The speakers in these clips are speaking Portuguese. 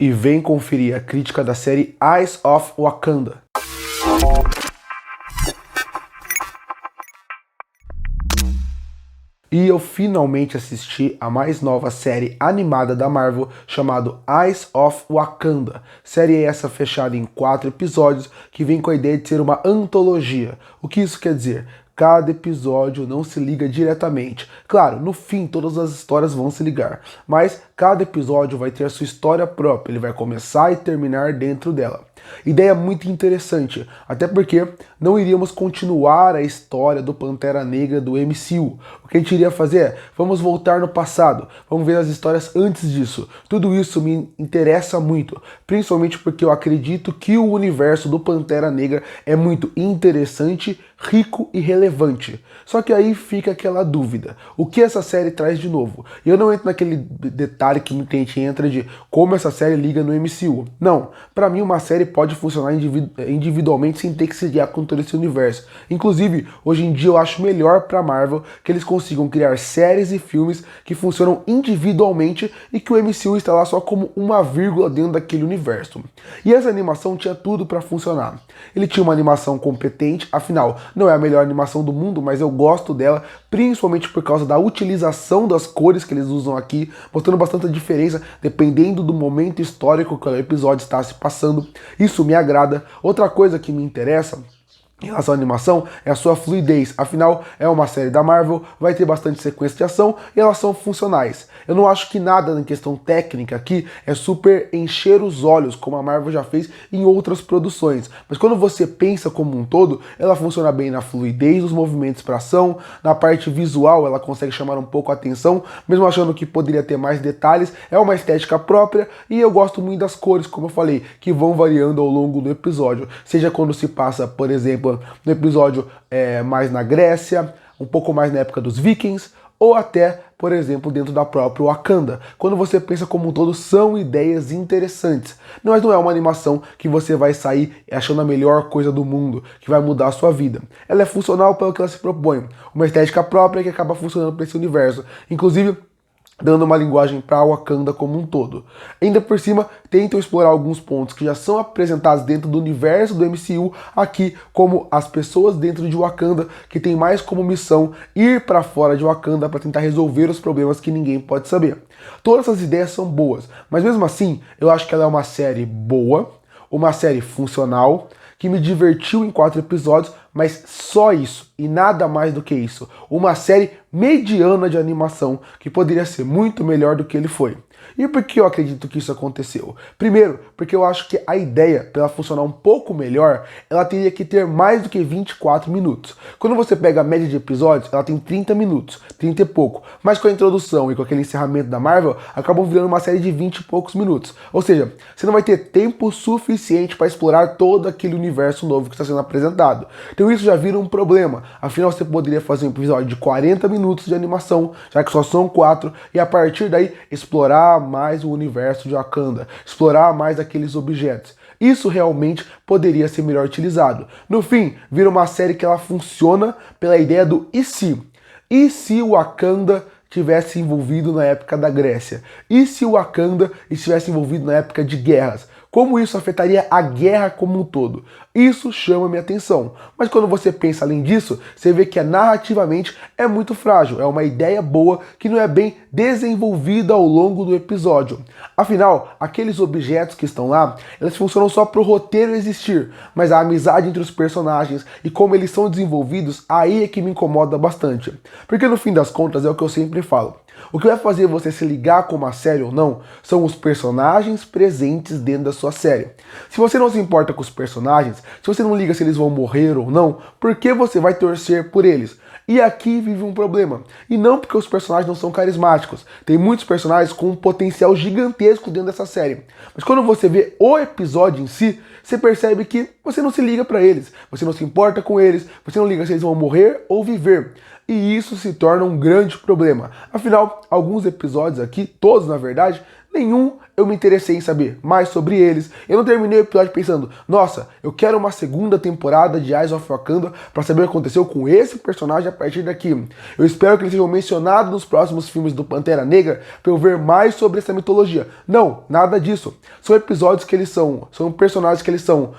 E vem conferir a crítica da série Eyes of Wakanda. E eu finalmente assisti a mais nova série animada da Marvel, chamada Eyes of Wakanda. Série essa fechada em 4 episódios, que vem com a ideia de ser uma antologia. O que isso quer dizer? Cada episódio não se liga diretamente. Claro, no fim todas as histórias vão se ligar, mas cada episódio vai ter a sua história própria, ele vai começar e terminar dentro dela. Ideia muito interessante, até porque não iríamos continuar a história do Pantera Negra do MCU. O que a gente iria fazer é, vamos voltar no passado, vamos ver as histórias antes disso. Tudo isso me interessa muito, principalmente porque eu acredito que o universo do Pantera Negra é muito interessante, rico e relevante. Só que aí fica aquela dúvida, o que essa série traz de novo? E eu não entro naquele detalhe que muita gente entra de como essa série liga no MCU. Não, pra mim uma série pode funcionar individualmente sem ter que se ligar com todo esse universo. Inclusive, hoje em dia eu acho melhor pra Marvel que eles consigam criar séries e filmes que funcionam individualmente e que o MCU está lá só como uma vírgula dentro daquele universo. E essa animação tinha tudo pra funcionar. Ele tinha uma animação competente, afinal, não é a melhor animação do mundo, mas eu gosto dela, principalmente por causa da utilização das cores que eles usam aqui, mostrando bastante diferença dependendo do momento histórico que o episódio está se passando. Isso me agrada. Outra coisa que me interessa em relação à animação é a sua fluidez, afinal é uma série da Marvel, vai ter bastante sequência de ação e elas são funcionais. Eu não acho que nada em questão técnica aqui é super encher os olhos, como a Marvel já fez em outras produções, mas quando você pensa como um todo, ela funciona bem na fluidez dos movimentos para ação, na parte visual ela consegue chamar um pouco a atenção, mesmo achando que poderia ter mais detalhes, é uma estética própria e eu gosto muito das cores, como eu falei, que vão variando ao longo do episódio, seja quando se passa, por exemplo, no episódio mais na Grécia, um pouco mais na época dos Vikings, ou até, por exemplo, dentro da própria Wakanda. Quando você pensa como um todo, são ideias interessantes. Mas não é uma animação que você vai sair achando a melhor coisa do mundo, que vai mudar a sua vida. Ela é funcional pelo que ela se propõe. Uma estética própria que acaba funcionando para esse universo. Inclusive, dando uma linguagem para Wakanda como um todo. Ainda por cima, tentam explorar alguns pontos que já são apresentados dentro do universo do MCU aqui, como as pessoas dentro de Wakanda, que tem mais como missão ir para fora de Wakanda para tentar resolver os problemas que ninguém pode saber. Todas essas ideias são boas, mas mesmo assim, eu acho que ela é uma série boa, uma série funcional, que me divertiu em 4 episódios, mas só isso, e nada mais do que isso. Uma série mediana de animação, que poderia ser muito melhor do que ele foi. E por que eu acredito que isso aconteceu? Primeiro, porque eu acho que a ideia, para ela funcionar um pouco melhor, ela teria que ter mais do que 24 minutos. Quando você pega a média de episódios, ela tem 30 minutos, 30 e pouco. Mas com a introdução e com aquele encerramento da Marvel, acabam virando uma série de 20 e poucos minutos. Ou seja, você não vai ter tempo suficiente para explorar todo aquele universo novo que está sendo apresentado. Então isso já vira um problema. Afinal, você poderia fazer um episódio de 40 minutos de animação, já que só são 4, e a partir daí explorar mais o universo de Wakanda, explorar mais aqueles objetos. Isso realmente poderia ser melhor utilizado. No fim, vira uma série que ela funciona pela ideia do e se? E se o Wakanda tivesse envolvido na época da Grécia? E se o Wakanda estivesse envolvido na época de guerras? Como isso afetaria a guerra como um todo? Isso chama minha atenção. Mas quando você pensa além disso, você vê que narrativamente é muito frágil. É uma ideia boa que não é bem desenvolvida ao longo do episódio. Afinal, aqueles objetos que estão lá, eles funcionam só para o roteiro existir. Mas a amizade entre os personagens e como eles são desenvolvidos, aí é que me incomoda bastante. Porque no fim das contas é o que eu sempre falo. O que vai fazer você se ligar com uma série ou não são os personagens presentes dentro da sua série. Se você não se importa com os personagens, se você não liga se eles vão morrer ou não, por que você vai torcer por eles? E aqui vive um problema. E não porque os personagens não são carismáticos. Tem muitos personagens com um potencial gigantesco dentro dessa série. Mas quando você vê o episódio em si, você percebe que você não se liga para eles. Você não se importa com eles. Você não liga se eles vão morrer ou viver. E isso se torna um grande problema. Afinal, alguns episódios aqui, todos na verdade, nenhum eu me interessei em saber mais sobre eles. Eu não terminei o episódio pensando, nossa, eu quero uma segunda temporada de Eyes of Wakanda para saber o que aconteceu com esse personagem a partir daqui. Eu espero que eles sejam mencionados nos próximos filmes do Pantera Negra para eu ver mais sobre essa mitologia. Não, nada disso. São episódios que eles são personagens que eles são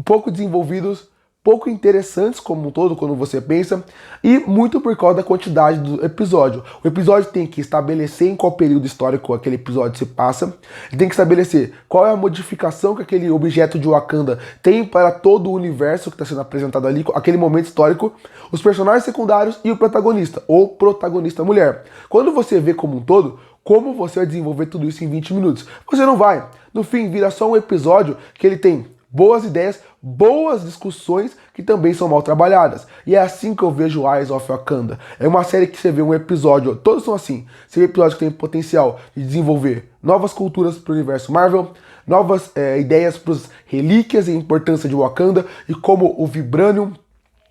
pouco desenvolvidos, pouco interessantes como um todo, quando você pensa, e muito por causa da quantidade do episódio. O episódio tem que estabelecer em qual período histórico aquele episódio se passa, ele tem que estabelecer qual é a modificação que aquele objeto de Wakanda tem para todo o universo que está sendo apresentado ali, aquele momento histórico, os personagens secundários e o protagonista, ou protagonista mulher. Quando você vê como um todo, como você vai desenvolver tudo isso em 20 minutos? Você não vai. No fim, vira só um episódio que ele tem boas ideias, boas discussões que também são mal trabalhadas. E é assim que eu vejo Eyes of Wakanda. É uma série que você vê um episódio, todos são assim, você vê episódios que têm potencial de desenvolver novas culturas para o universo Marvel, novas ideias para as relíquias e a importância de Wakanda e como o Vibranium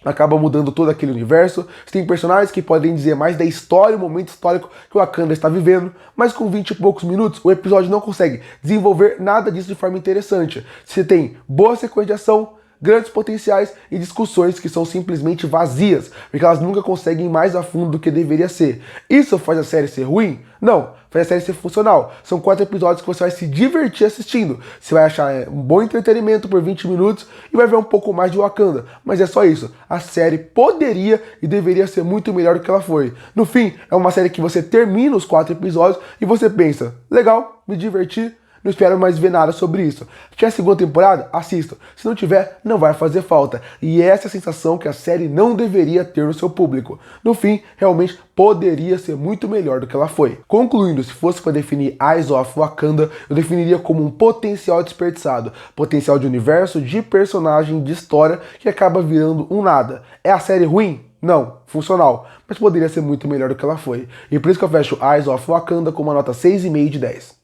acaba mudando todo aquele universo. Você tem personagens que podem dizer mais da história, o momento histórico que o Wakanda está vivendo, mas com 20 e poucos minutos o episódio não consegue desenvolver nada disso de forma interessante. Você tem boa sequência de ação, grandes potenciais e discussões que são simplesmente vazias, porque elas nunca conseguem ir mais a fundo do que deveria ser. Isso faz a série ser ruim? Não, faz a série ser funcional. São 4 episódios que você vai se divertir assistindo. Você vai achar um bom entretenimento por 20 minutos e vai ver um pouco mais de Wakanda. Mas é só isso. A série poderia e deveria ser muito melhor do que ela foi. No fim, é uma série que você termina os 4 episódios e você pensa, legal, me diverti, não espero mais ver nada sobre isso. Se tiver segunda temporada, assista. Se não tiver, não vai fazer falta. E essa é a sensação que a série não deveria ter no seu público. No fim, realmente poderia ser muito melhor do que ela foi. Concluindo, se fosse para definir Eyes of Wakanda, eu definiria como um potencial desperdiçado. Potencial de universo, de personagem, de história, que acaba virando um nada. É a série ruim? Não, funcional, mas poderia ser muito melhor do que ela foi. E por isso que eu fecho Eyes of Wakanda com uma nota 6,5 de 10.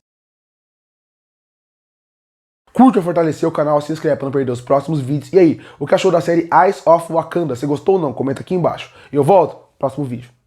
Curte ou fortalecer o canal, se inscreve para não perder os próximos vídeos. E aí, o que achou da série Eyes of Wakanda? Você gostou ou não? Comenta aqui embaixo. E eu volto no próximo vídeo.